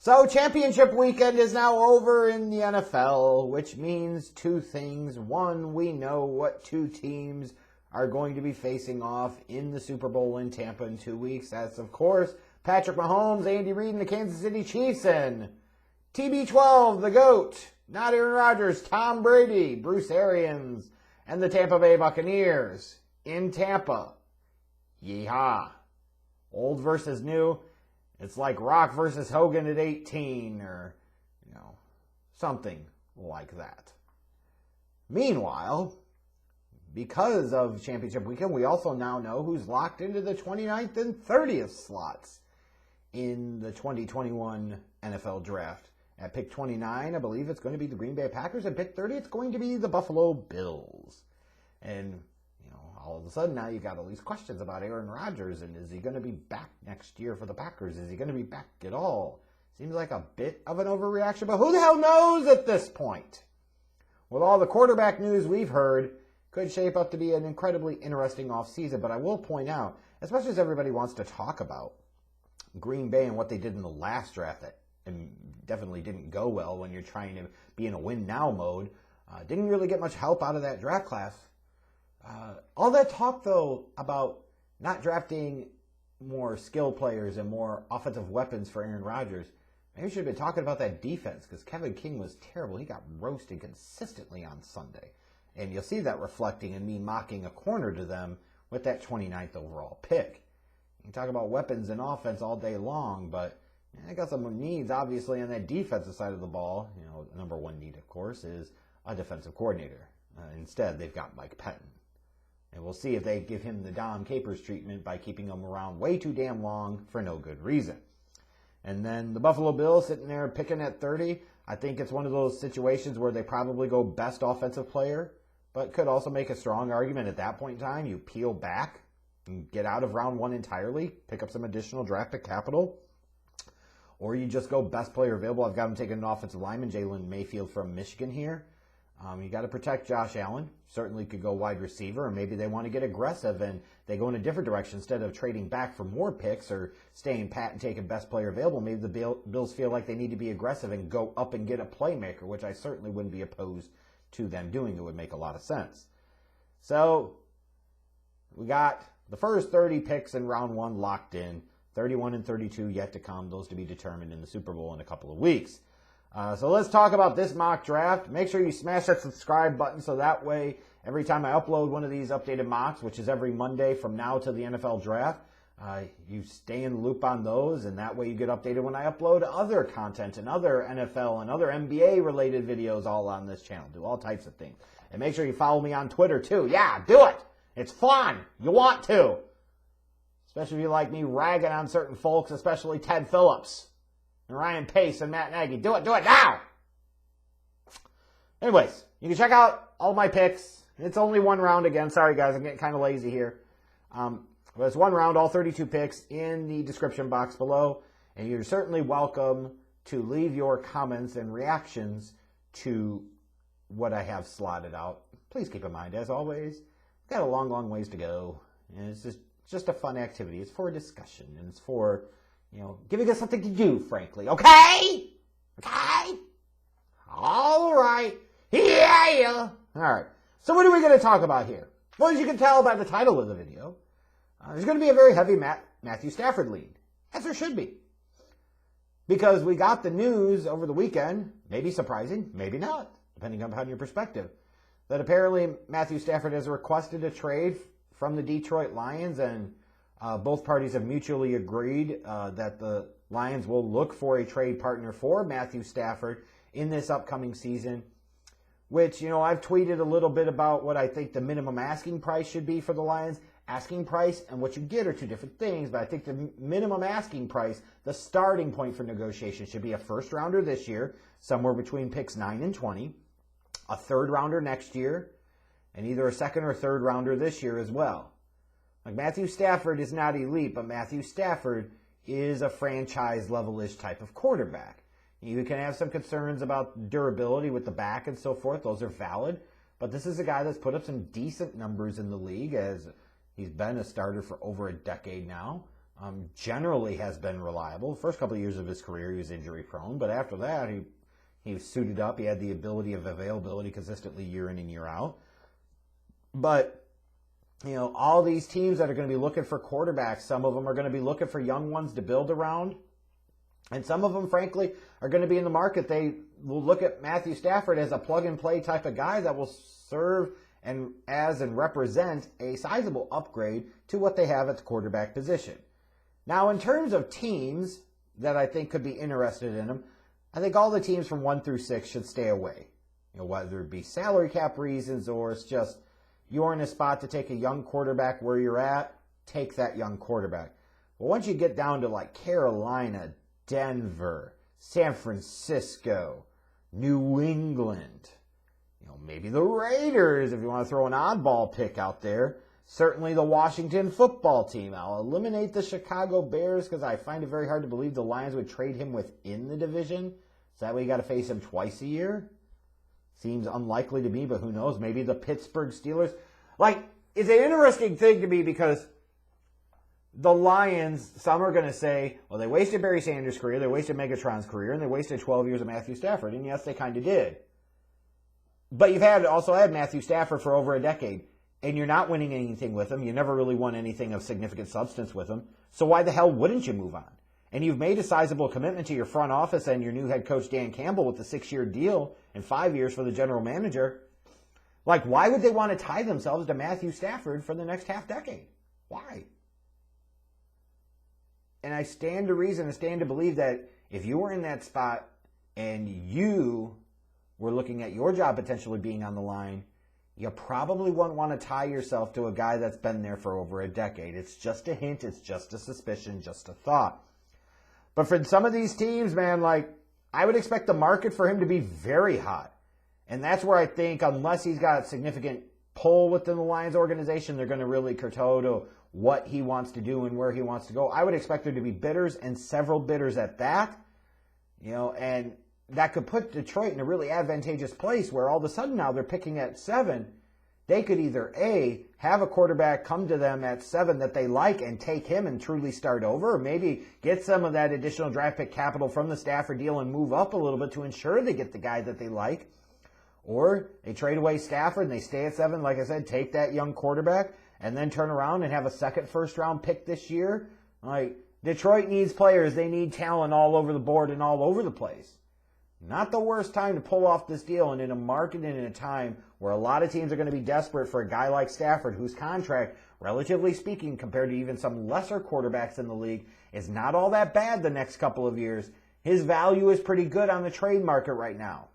So championship weekend is now over in the NFL, which means two things. One, we know what two teams are going to be facing off in the Super Bowl in Tampa in 2 weeks. That's, of course, Patrick Mahomes, Andy Reid, and the Kansas City Chiefs, and TB12, the GOAT, not Aaron Rodgers, Tom Brady, Bruce Arians, and the Tampa Bay Buccaneers in Tampa. Yeehaw. Old versus new. It's like Rock versus Hogan at 18 or, something like that. Meanwhile, because of championship weekend, we also now know who's locked into the 29th and 30th slots in the 2021 NFL Draft. At pick 29, I believe it's going to be the Green Bay Packers. At pick 30, it's going to be the Buffalo Bills. And all of a sudden now you've got all these questions about Aaron Rodgers, and is he going to be back next year for the Packers? Is he going to be back at all? Seems like a bit of an overreaction, but who the hell knows at this point? With all the quarterback news we've heard, could shape up to be an incredibly interesting offseason, but I will point out, especially as everybody wants to talk about Green Bay and what they did in the last draft that and definitely didn't go well when you're trying to be in a win-now mode, didn't really get much help out of that draft class. All that talk, though, about not drafting more skill players and more offensive weapons for Aaron Rodgers, maybe we should have been talking about that defense, because Kevin King was terrible. He got roasted consistently on Sunday. And you'll see that reflecting in me mocking a corner to them with that 29th overall pick. You can talk about weapons and offense all day long, but I got some needs, obviously, on that defensive side of the ball. The number one need, of course, is a defensive coordinator. Instead, they've got Mike Penn. And we'll see if they give him the Dom Capers treatment by keeping him around way too damn long for no good reason. And then the Buffalo Bills sitting there picking at 30. I think it's one of those situations where they probably go best offensive player, but could also make a strong argument at that point in time. You peel back and get out of round one entirely, pick up some additional draft pick capital, or you just go best player available. I've got them taking an offensive lineman, Jaylen Mayfield from Michigan here. You got to protect Josh Allen. Certainly could go wide receiver, or maybe they want to get aggressive and they go in a different direction instead of trading back for more picks or staying pat and taking best player available. Maybe the Bills feel like they need to be aggressive and go up and get a playmaker, which I certainly wouldn't be opposed to them doing. It would make a lot of sense. So we got the first 30 picks in round one locked in. 31 and 32 yet to come. Those to be determined in the Super Bowl in a couple of weeks. So let's talk about this mock draft. Make sure you smash that subscribe button so that way every time I upload one of these updated mocks, which is every Monday from now to the NFL draft, you stay in the loop on those, and that way you get updated when I upload other content and other NFL and other NBA related videos all on this channel. Do all types of things. And make sure you follow me on Twitter too. Yeah, do it. It's fun. You want to. Especially if you like me ragging on certain folks, especially Ted Phillips. And Ryan Pace and Matt Nagy. Do it now! Anyways, you can check out all my picks. It's only one round again. Sorry, guys, I'm getting kind of lazy here. But it's one round, all 32 picks in the description box below. And you're certainly welcome to leave your comments and reactions to what I have slotted out. Please keep in mind, as always, we've got a long, long ways to go. And it's just a fun activity. It's for a discussion, and it's for giving us something to do, frankly. Okay? All right. Yeah. All right. So what are we going to talk about here? Well, as you can tell by the title of the video, there's going to be a very heavy Matthew Stafford lead. As there should be. Because we got the news over the weekend, maybe surprising, maybe not, depending upon your perspective, that apparently Matthew Stafford has requested a trade from the Detroit Lions, and both parties have mutually agreed that the Lions will look for a trade partner for Matthew Stafford in this upcoming season, which, I've tweeted a little bit about what I think the minimum asking price should be for the Lions. Asking price and what you get are two different things, but I think the minimum asking price, the starting point for negotiation, should be a first rounder this year, somewhere between picks 9 and 20, a third rounder next year, and either a second or third rounder this year as well. Like, Matthew Stafford is not elite, but Matthew Stafford is a franchise level-ish type of quarterback. You can have some concerns about durability with the back and so forth. Those are valid. But this is a guy that's put up some decent numbers in the league, as he's been a starter for over a decade now. Generally has been reliable. First couple of years of his career, he was injury prone, but after that, he was suited up. He had the ability of availability consistently year in and year out. But, all these teams that are going to be looking for quarterbacks, some of them are going to be looking for young ones to build around. And some of them, frankly, are going to be in the market. They will look at Matthew Stafford as a plug-and-play type of guy that will serve and represent a sizable upgrade to what they have at the quarterback position. Now, in terms of teams that I think could be interested in him, I think all the teams from 1 through 6 should stay away. Whether it be salary cap reasons or it's just you're in a spot to take a young quarterback where you're at, take that young quarterback. But once you get down to like Carolina, Denver, San Francisco, New England, maybe the Raiders if you want to throw an oddball pick out there. Certainly the Washington football team. I'll eliminate the Chicago Bears because I find it very hard to believe the Lions would trade him within the division. So that way you got to face him twice a year. Seems unlikely to me, but who knows? Maybe the Pittsburgh Steelers. It's an interesting thing to me because the Lions, some are going to say, well, they wasted Barry Sanders' career, they wasted Megatron's career, and they wasted 12 years of Matthew Stafford. And yes, they kind of did. But you've also had Matthew Stafford for over a decade, and you're not winning anything with him. You never really won anything of significant substance with him. So why the hell wouldn't you move on? And you've made a sizable commitment to your front office and your new head coach, Dan Campbell, with the 6-year deal and 5 years for the general manager. Why would they want to tie themselves to Matthew Stafford for the next half decade? Why? And I stand to reason and stand to believe that if you were in that spot and you were looking at your job potentially being on the line, you probably wouldn't want to tie yourself to a guy that's been there for over a decade. It's just a hint. It's just a suspicion, just a thought. But for some of these teams, man, I would expect the market for him to be very hot. And that's where I think, unless he's got a significant pull within the Lions organization, they're going to really curtail to what he wants to do and where he wants to go. I would expect there to be bidders and several bidders at that, and that could put Detroit in a really advantageous place where all of a sudden now they're picking at 7. They could either A, have a quarterback come to them at 7 that they like and take him and truly start over, or maybe get some of that additional draft pick capital from the Stafford deal and move up a little bit to ensure they get the guy that they like. Or they trade away Stafford and they stay at 7, like I said, take that young quarterback, and then turn around and have a second first-round pick this year. Detroit needs players. They need talent all over the board and all over the place. Not the worst time to pull off this deal, and in a market and in a time where a lot of teams are going to be desperate for a guy like Stafford, whose contract, relatively speaking, compared to even some lesser quarterbacks in the league, is not all that bad the next couple of years. His value is pretty good on the trade market right now.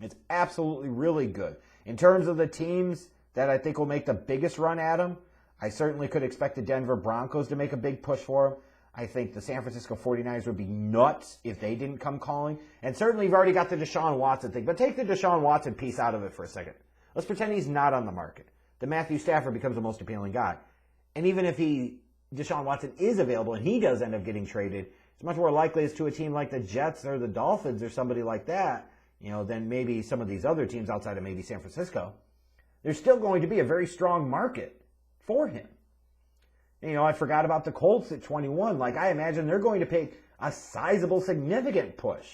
It's absolutely really good. In terms of the teams that I think will make the biggest run at him, I certainly could expect the Denver Broncos to make a big push for him. I think the San Francisco 49ers would be nuts if they didn't come calling. And certainly you've already got the Deshaun Watson thing. But take the Deshaun Watson piece out of it for a second. Let's pretend he's not on the market. The Matthew Stafford becomes the most appealing guy. And even if Deshaun Watson is available and he does end up getting traded, it's much more likely it's to a team like the Jets or the Dolphins or somebody like that, than maybe some of these other teams outside of maybe San Francisco. There's still going to be a very strong market for him. I forgot about the Colts at 21. I imagine they're going to pay a sizable, significant push.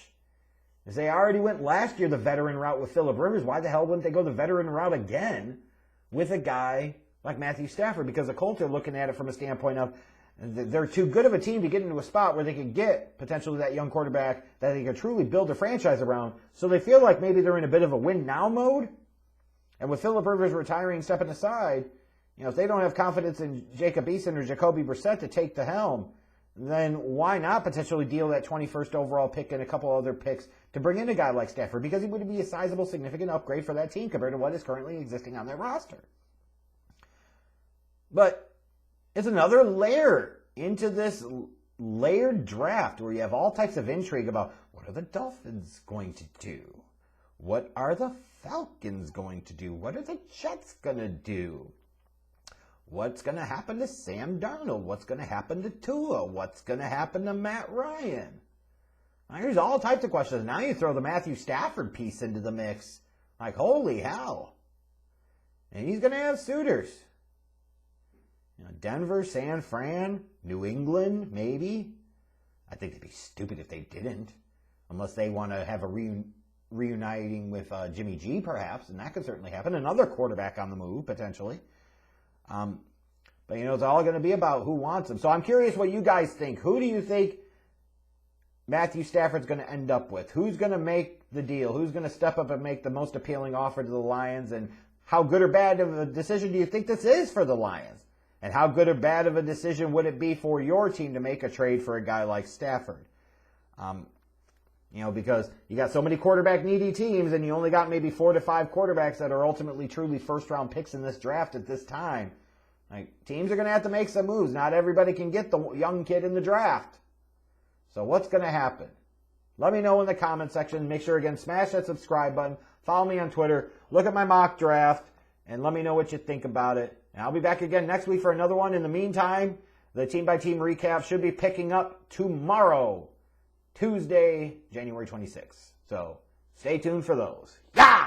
As they already went last year the veteran route with Phillip Rivers, why the hell wouldn't they go the veteran route again with a guy like Matthew Stafford? Because the Colts are looking at it from a standpoint of they're too good of a team to get into a spot where they could get potentially that young quarterback that they could truly build a franchise around. So they feel like maybe they're in a bit of a win-now mode. And with Phillip Rivers retiring, stepping aside, if they don't have confidence in Jacob Eason or Jacoby Brissett to take the helm, then why not potentially deal that 21st overall pick and a couple other picks to bring in a guy like Stafford? Because he would be a sizable, significant upgrade for that team compared to what is currently existing on their roster. But it's another layer into this layered draft where you have all types of intrigue about what are the Dolphins going to do? What are the Falcons going to do? What are the Jets going to do? What's going to happen to Sam Darnold? What's going to happen to Tua? What's going to happen to Matt Ryan? Now, here's all types of questions. Now you throw the Matthew Stafford piece into the mix. Holy hell. And he's going to have suitors. Denver, San Fran, New England, maybe. I think it'd be stupid if they didn't. Unless they want to have a reuniting with Jimmy G, perhaps, and that could certainly happen. Another quarterback on the move, potentially. But, it's all going to be about who wants him. So I'm curious what you guys think. Who do you think Matthew Stafford's going to end up with? Who's going to make the deal? Who's going to step up and make the most appealing offer to the Lions? And how good or bad of a decision do you think this is for the Lions? And how good or bad of a decision would it be for your team to make a trade for a guy like Stafford? Because you got so many quarterback-needy teams, and you only got maybe 4 to 5 quarterbacks that are ultimately truly first-round picks in this draft at this time. Teams are going to have to make some moves. Not everybody can get the young kid in the draft. So what's going to happen? Let me know in the comment section. Make sure, again, smash that subscribe button. Follow me on Twitter. Look at my mock draft, and let me know what you think about it. And I'll be back again next week for another one. In the meantime, the team-by-team recap should be picking up tomorrow, Tuesday, January 26th. So stay tuned for those. Yeah!